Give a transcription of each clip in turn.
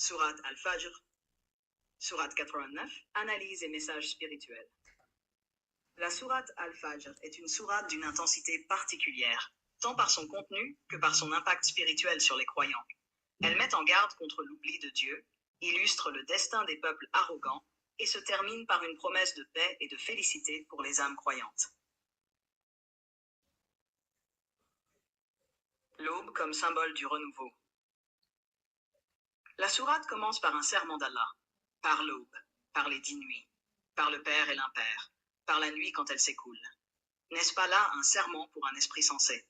Sourate Al-Fajr, Sourate 89, analyse et message spirituel. La sourate Al-Fajr est une sourate d'une intensité particulière, tant par son contenu que par son impact spirituel sur les croyants. Elle met en garde contre l'oubli de Dieu, illustre le destin des peuples arrogants et se termine par une promesse de paix et de félicité pour les âmes croyantes. L'aube comme symbole du renouveau. La sourate commence par un serment d'Allah, par l'aube, par les 10 nuits, par le Père et l'Impère, par la nuit quand elle s'écoule. N'est-ce pas là un serment pour un esprit sensé?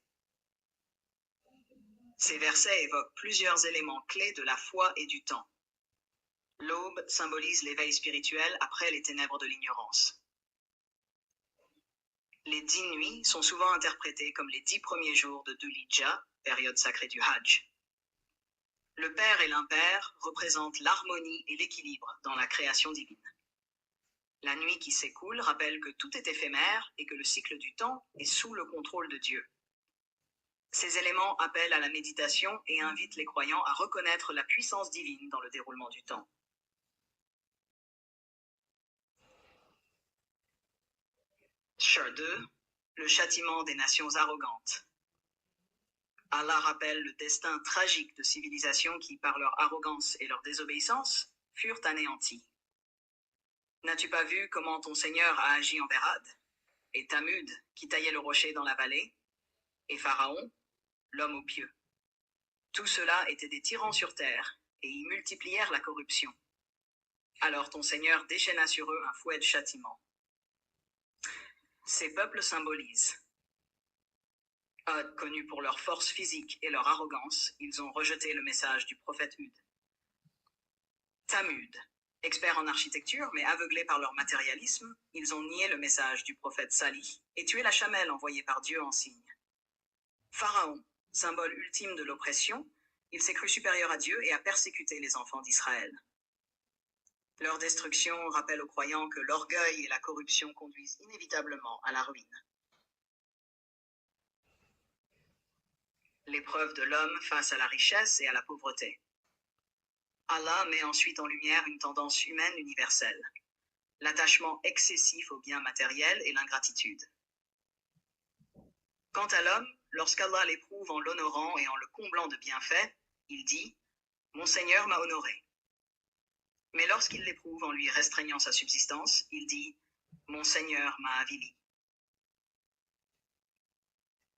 Ces versets évoquent plusieurs éléments clés de la foi et du temps. L'aube symbolise l'éveil spirituel après les ténèbres de l'ignorance. Les 10 nuits sont souvent interprétées comme les 10 premiers jours de Dhul-Hijjah, période sacrée du Hajj. Le Père et l'Impère représentent l'harmonie et l'équilibre dans la création divine. La nuit qui s'écoule rappelle que tout est éphémère et que le cycle du temps est sous le contrôle de Dieu. Ces éléments appellent à la méditation et invitent les croyants à reconnaître la puissance divine dans le déroulement du temps. Shur 2, le châtiment des nations arrogantes. Allah rappelle le destin tragique de civilisations qui, par leur arrogance et leur désobéissance, furent anéanties. N'as-tu pas vu comment ton Seigneur a agi envers Ad, et Thamud, qui taillait le rocher dans la vallée, et Pharaon, l'homme au pieu? Tous ceux-là étaient des tyrans sur terre, et y multiplièrent la corruption. Alors ton Seigneur déchaîna sur eux un fouet de châtiment. Ces peuples symbolisent Ad, connus pour leur force physique et leur arrogance, ils ont rejeté le message du prophète Hud. Thamud, experts en architecture mais aveuglés par leur matérialisme, ils ont nié le message du prophète Salih et tué la chamelle envoyée par Dieu en signe. Pharaon, symbole ultime de l'oppression, il s'est cru supérieur à Dieu et a persécuté les enfants d'Israël. Leur destruction rappelle aux croyants que l'orgueil et la corruption conduisent inévitablement à la ruine. L'épreuve de l'homme face à la richesse et à la pauvreté. Allah met ensuite en lumière une tendance humaine universelle, l'attachement excessif aux biens matériels et l'ingratitude. Quant à l'homme, lorsqu'Allah l'éprouve en l'honorant et en le comblant de bienfaits, il dit « Mon Seigneur m'a honoré ». Mais lorsqu'il l'éprouve en lui restreignant sa subsistance, il dit « Mon Seigneur m'a avili ».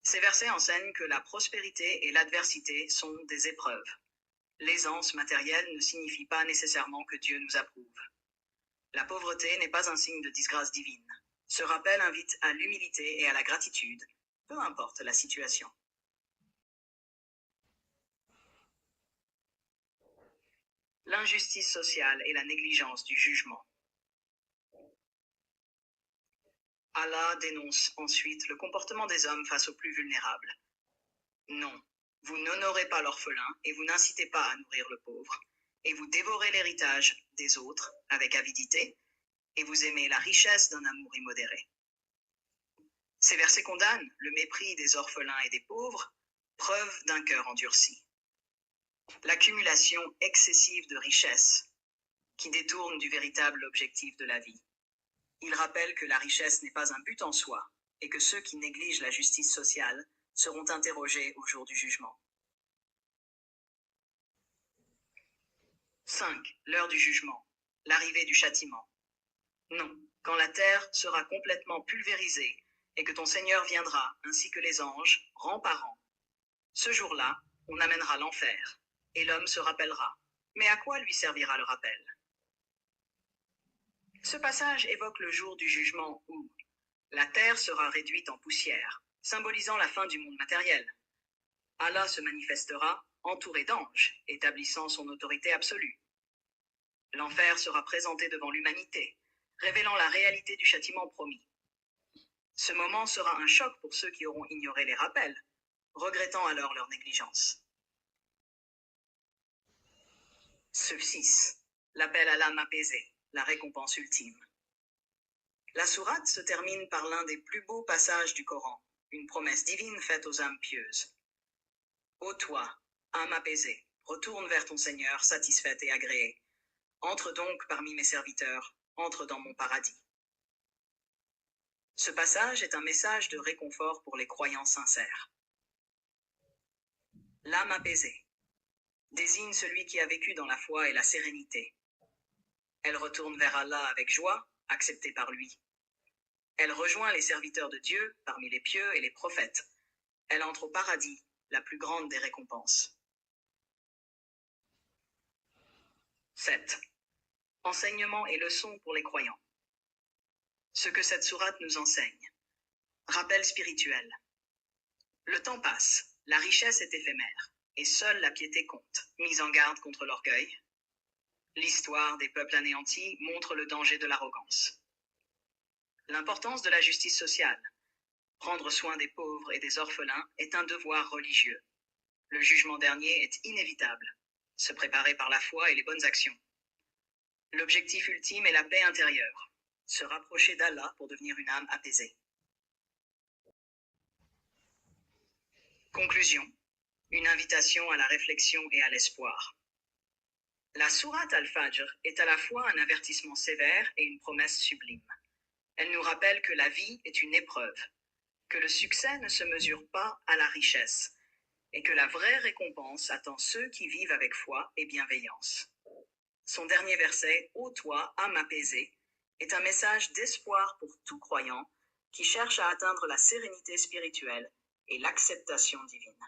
Ces versets enseignent que la prospérité et l'adversité sont des épreuves. L'aisance matérielle ne signifie pas nécessairement que Dieu nous approuve. La pauvreté n'est pas un signe de disgrâce divine. Ce rappel invite à l'humilité et à la gratitude, peu importe la situation. L'injustice sociale et la négligence du jugement. Allah dénonce ensuite le comportement des hommes face aux plus vulnérables. Non, vous n'honorez pas l'orphelin et vous n'incitez pas à nourrir le pauvre, et vous dévorez l'héritage des autres avec avidité, et vous aimez la richesse d'un amour immodéré. Ces versets condamnent le mépris des orphelins et des pauvres, preuve d'un cœur endurci. L'accumulation excessive de richesses qui détourne du véritable objectif de la vie. Il rappelle que la richesse n'est pas un but en soi et que ceux qui négligent la justice sociale seront interrogés au jour du jugement. 5. L'heure du jugement. L'arrivée du châtiment. Non, quand la terre sera complètement pulvérisée et que ton Seigneur viendra, ainsi que les anges, rang par rang. Ce jour-là, on amènera l'enfer, et l'homme se rappellera. Mais à quoi lui servira le rappel? Ce passage évoque le jour du jugement où la terre sera réduite en poussière, symbolisant la fin du monde matériel. Allah se manifestera entouré d'anges, établissant son autorité absolue. L'enfer sera présenté devant l'humanité, révélant la réalité du châtiment promis. Ce moment sera un choc pour ceux qui auront ignoré les rappels, regrettant alors leur négligence. 6. L'appel à l'âme apaisée, la récompense ultime. La sourate se termine par l'un des plus beaux passages du Coran, une promesse divine faite aux âmes pieuses. Ô toi, âme apaisée, Retourne vers ton Seigneur, satisfaite et agréée. Entre donc parmi mes serviteurs, entre dans mon paradis. Ce passage est un message de réconfort pour les croyants sincères. L'âme apaisée désigne celui qui a vécu dans la foi et la sérénité. Elle retourne vers Allah avec joie, acceptée par lui. Elle rejoint les serviteurs de Dieu parmi les pieux et les prophètes. Elle entre au paradis, la plus grande des récompenses. 7. Enseignements et leçons pour les croyants. Ce que cette sourate nous enseigne. Rappel spirituel. Le temps passe, la richesse est éphémère, et seule la piété compte. Mise en garde contre l'orgueil. L'histoire des peuples anéantis montre le danger de l'arrogance. L'importance de la justice sociale. Prendre soin des pauvres et des orphelins est un devoir religieux. Le jugement dernier est inévitable. Se préparer par la foi et les bonnes actions. L'objectif ultime est la paix intérieure. Se rapprocher d'Allah pour devenir une âme apaisée. Conclusion. Une invitation à la réflexion et à l'espoir. La sourate Al-Fajr est à la fois un avertissement sévère et une promesse sublime. Elle nous rappelle que la vie est une épreuve, que le succès ne se mesure pas à la richesse, et que la vraie récompense attend ceux qui vivent avec foi et bienveillance. Son dernier verset, « Ô toi, âme apaisée », est un message d'espoir pour tout croyant qui cherche à atteindre la sérénité spirituelle et l'acceptation divine.